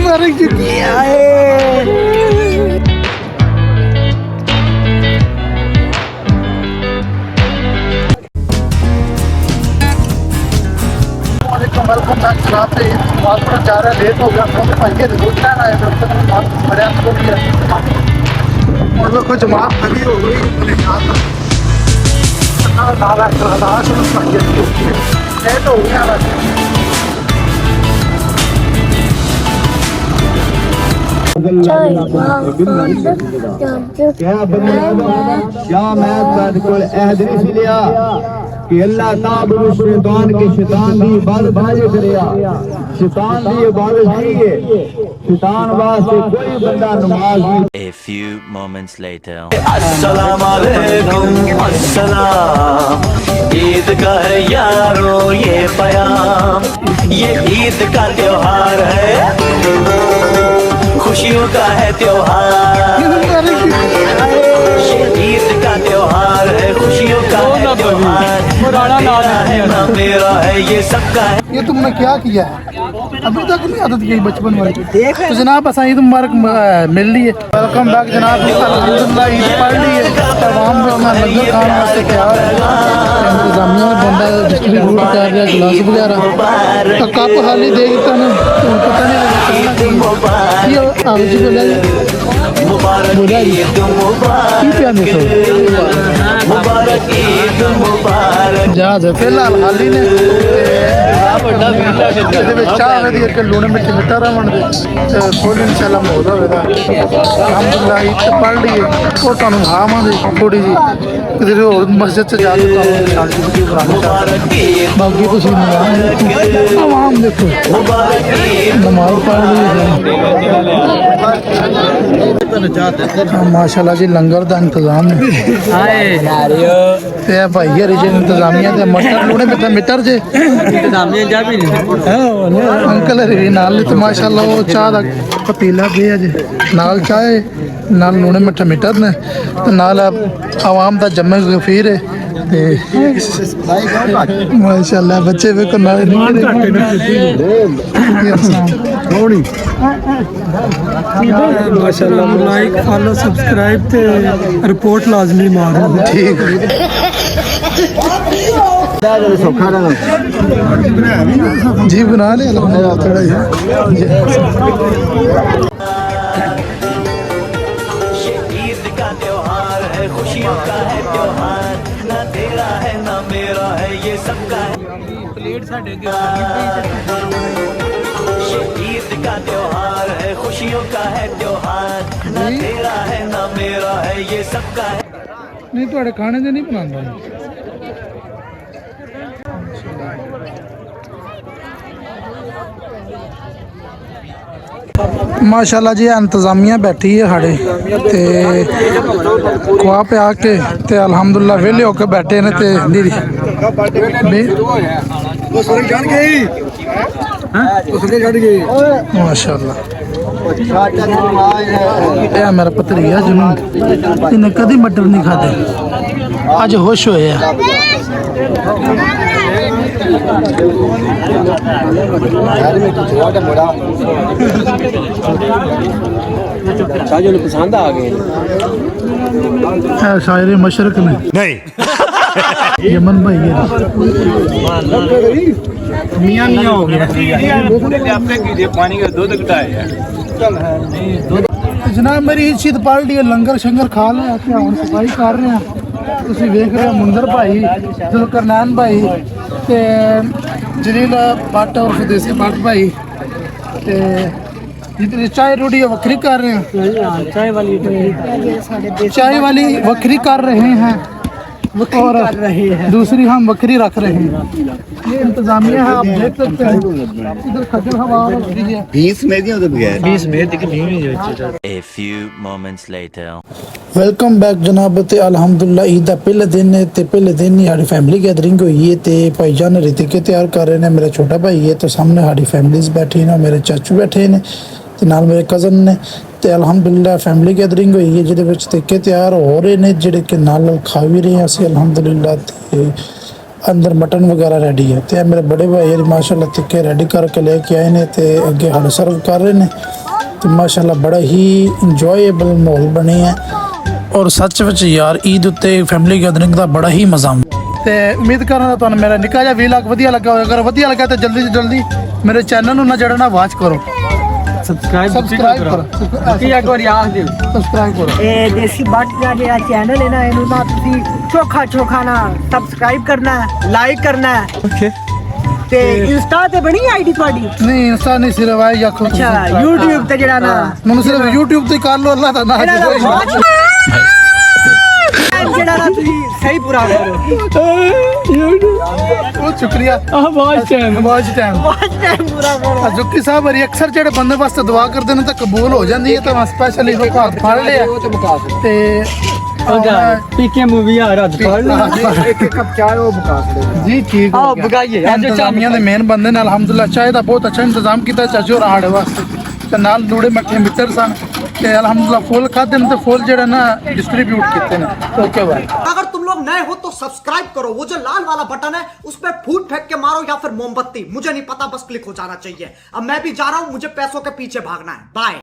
मर चुकी है। वेलकम बैक जनाब। से पासपोर्ट जा रहा है, लेट हो गया फोन भाई दूसरा ना है बड़े और देखो जमात खड़ी हो गई लेट हो गया। क्या मैं बिल्कुल अहद नहीं लिया कि अल्लाह ताबुल शैतान के शैतान दी इबादत नहीं करिया। शैतान दी इबादत नहीं है, शैतान वास्ते कोई बंदा नमाज नहीं। A few moments later. अस्सलाम वालेकुम अस्सलाम। ईद का है यारो ये पयाम, ये ईद का त्योहार है, खुशियों का है त्योहार। ये ईद का त्योहार है, खुशियों का है त्योहार। तेरा है ना मेरा है, ये सबका है। ये तुमने क्या किया है? अभी तक नहीं आदत की बचपन वाली। तो जनाब असा ईद मुबारक मिल रही है। वेलकम बैक जनाब। अल्हम्दुलिल्लाह ईद पढ़ ली है। तमाम में अपना लंगर खाने वास्ते तैयार है। इंतजामिया में बंदा डिस्ट्रीब्यूट कर रहा गिलास वगैरह। तो कप खाली दे देता ना, तो पता नहीं लगा ये आवाज़ बोला बोला जहाज है फिलहाल हाली ने चाह के लूने मिट्टी मिट्टा रमन दे फुल इंशाल्लाह मोदा होगा। अल्हम्दुलिल्लाह ईद पढ़ ली है वो तुहानू खावांगे थोड़ी जी किधर होर मस्जिद से जाके बाकी तुसीं आवाम देखो नमाज पढ़ ली। माशाल्लाह जी लंगर का इंतजाम है भाई हरी जी इंतजामिया मटर लूने मिट्टा मिटर जे अंकल हरी नाल तो माशाल्लाह वो चाह का पतीला दे अजे नाल चाय नाल लूने मिठा मिटर ने नाल आवाम का जम्मे गफीर है। माशाल्लाह बच्चे भी को नाल माशाल्लाह लाइक फॉलो सब्सक्राइब ते रिपोर्ट लाजमी मारो। ठीक जी बना ले थोड़ा ईद का त्योहार है, खुशियों का है त्योहार। ना तेरा है ना मेरा है, ये सबका है। ईद का त्योहार है, खुशियों का है त्योहार। ना तेरा है ना मेरा है, ये सबका है। नहीं थोड़े खाने से नहीं बनाता। माशाल्लाह जी इंतजामिया बैठी है साढ़े ते खुआ पिया के ते अल्हम्दुलिल्लाह वेले होके बैठे ने ते माशाल्लाह यह मेरा भतरीजा जुनून इन्हें कभी मटर नहीं खाते अज खुश होए पसंद आ गए शायरी मशरक में नहीं यमन भाई है मियाँ मियाँ हो गया पानी का दूध घटाया। जनाब मेरी ईद पढ़ ली लंगर शंगर खा लिया हम सफाई कर रहे हैं। तुसीं वेख रहे हो मुंदर भाई जुलकरनैन भाई ते जलील भट्ट और फदेसी भट्ट भाई ते जितनी चाय रोटी वक्री कर रहे हैं। चाय वाली वक्री कर रहे हैं और दूसरी हम बकरी रख रहे हैं। ये इंतजामिया है आप देख सकते हैं। इधर खजर हवा 20 में दिया तो बगैर 20 में दिख नहीं है। A few moments later. Welcome back जनाब। ते अल्हम्दुलिल्लाह ईद दा पहले दिन है ते पहले दिन ही साडी फैमिली गैदरिंग हुई है ते भाईजान रितिक के तैयार कर रहे हैं। मेरा छोटा भाई है तो सामने साडी फैमिलीज बैठी ने मेरे चाचू बैठे ने ते नाल मेरे कज़न ने ते अल्हम्दुलिल्लाह फैमिली गैदरिंग हुई है जिहदे विच तिक्के तैयार हो रहे ने जिहड़े कि नाल खा भी रहे हैं असीं अल्हम्दुलिल्लाह। ते ਅੰਦਰ ਮਟਨ ਵਗੈਰਾ ਰੈਡੀ ਹੈ ਤੇ ਇਹ ਮੇਰੇ ਬੜੇ ਭਾਈ ਯਾਰ ਮਾਸ਼ਾਅੱਲਾ ਟਿੱਕੇ ਰੈਡੀ ਕਰਕੇ ਲੈ ਕੇ ਆਏ ਨੇ ਤੇ ਅੱਗੇ ਸਾਨੂੰ ਸਰਵ ਕਰ ਰਹੇ ਨੇ ਤੇ ਮਾਸ਼ਾਅੱਲਾ ਬੜਾ ਹੀ ਇੰਜੋਏਬਲ ਮਾਹੌਲ ਬਣਿਆ ਹੈ ਔਰ ਸੱਚ ਵਿੱਚ ਯਾਰ ਈਦ ਉੱਤੇ ਫੈਮਿਲੀ ਗੈਦਰਿੰਗ ਦਾ ਬੜਾ ਹੀ ਮਜ਼ਾ ਆਉਂਦਾ ਤੇ ਉਮੀਦ ਕਰਦਾ ਤੁਹਾਨੂੰ ਮੇਰਾ ਨਿੱਕਾ ਜਿਹਾ ਵੀਲੌਗ ਵਧੀਆ ਲੱਗਾ ਹੋਵੇਗਾ ਅਗਰ ਵਧੀਆ ਲੱਗਾ ਤਾਂ ਜਲਦੀ ਤੋਂ ਜਲਦੀ ਮੇਰੇ ਚੈਨਲ ਨੂੰ ਨਾ ਜਿਹੜਾ ਵਾਚ ਕਰੋ ਸਬਸਕ੍ਰਾਈਬ ਕਰੋ ਕੀ ਇੱਕ ਵਾਰ ਯਾਦ ਦਿਓ ਸਬਸਕ੍ਰਾਈਬ ਕਰੋ ਇਹ ਦੇਸੀ ਬੱਟ ਦਾ ਜਿਹੜਾ ਚੈਨਲ ਹੈ ਨਾ ਇਹਨੂੰ ਨਾ ਤੁਸੀਂ ਚੋਖਾ ਨਾ ਸਬਸਕ੍ਰਾਈਬ ਕਰਨਾ ਹੈ ਲਾਈਕ ਕਰਨਾ ਹੈ ਓਕੇ ਤੇ ਇੰਸਟਾ ਤੇ ਬਣੀ ਆਈਡੀ ਤੁਹਾਡੀ ਨਹੀਂ ਇੰਸਟਾ ਨਹੀਂ ਸਿਰਫ ਆਈ ਆਖੋ ਅੱਛਾ YouTube ਤੇ ਜਿਹੜਾ ਨਾ ਮੈਨੂੰ ਸਿਰਫ YouTube ਤੇ ਕਰ ਲੋ ਅੱਲਾਹ ਦਾ ਨਾਮ ਜਿਹੜਾ ਨਾ ਤੁਸੀਂ ਸਹੀ ਪੂਰਾ ਕਰੋ ਬਹੁਤ ਸ਼ੁਕਰੀਆ ਵਾਚ ਟਾਈਮ ਵਾਚ ਟਾਈਮ ਪੂਰਾ ਕਰੋ ਜੁੱਕੀ ਸਾਹਿਬ ਵਰੀ ਅਕਸਰ ਜਿਹੜੇ ਬੰਦੇ ਵਾਸਤੇ ਦੁਆ ਕਰਦੇ ਨੇ ਤਾਂ ਕਬੂਲ ਹੋ ਜਾਂਦੀ ਹੈ ਤਾਂ ਮੈਂ ਸਪੈਸ਼ਲੀ ਉਹ ਹੱਥ ਫੜ ਲਿਆ ਤੇ ਪੀਕੇ ਮੂਵੀ ਆ ਰਾਤ ਫੜ ਲੈ ਇੱਕ ਕੱਪ ਚਾਹ ਉਹ ਬਕਾ ਸਕਦੇ ਜੀ ਠੀਕ ਹੋ ਆਓ ਗਿਆ ਬਗਾਈਏ ਅੱਜ ਇੰਤਜ਼ਾਮੀਆਂ ਦੇ ਮੇਨ ਬੰਦੇ ਨੇ ਅਲਹਮਦੁਲਿਲਾ ਚਾਹ ਦਾ ਬਹੁਤ ਅੱਛਾ ਇੰਤਜ਼ਾਮ ਕੀਤਾ ਚਾਚੂ ਔਰ ਸਾਡੇ ਵਾਸਤੇ ਤੇ ਨਾਲ ਲੂੜੇ ਮੱਠੇ ਮਿੱਤਰ ਸਨ ਤੇ ਅਲਹਮਦੁਲਿਲਾ ਫੁੱਲ ਖਾਦੇ ਨੇ ਤੇ ਫੁੱਲ ਜਿਹੜਾ ਨਾ ਡਿਸਟ੍ਰੀਬਿਊਟ ਕੀਤੇ ਨੇ ਓਕੇ ਬਾਈ अगर तुम लोग नए हो तो सब्सक्राइब करो वो जो लाल वाला बटन है उस पर फूट फेंक के मारो या फिर मोमबत्ती मुझे नहीं पता बस क्लिक हो जाना चाहिए अब मैं भी जा रहा हूं मुझे पैसों के पीछे भागना है बाय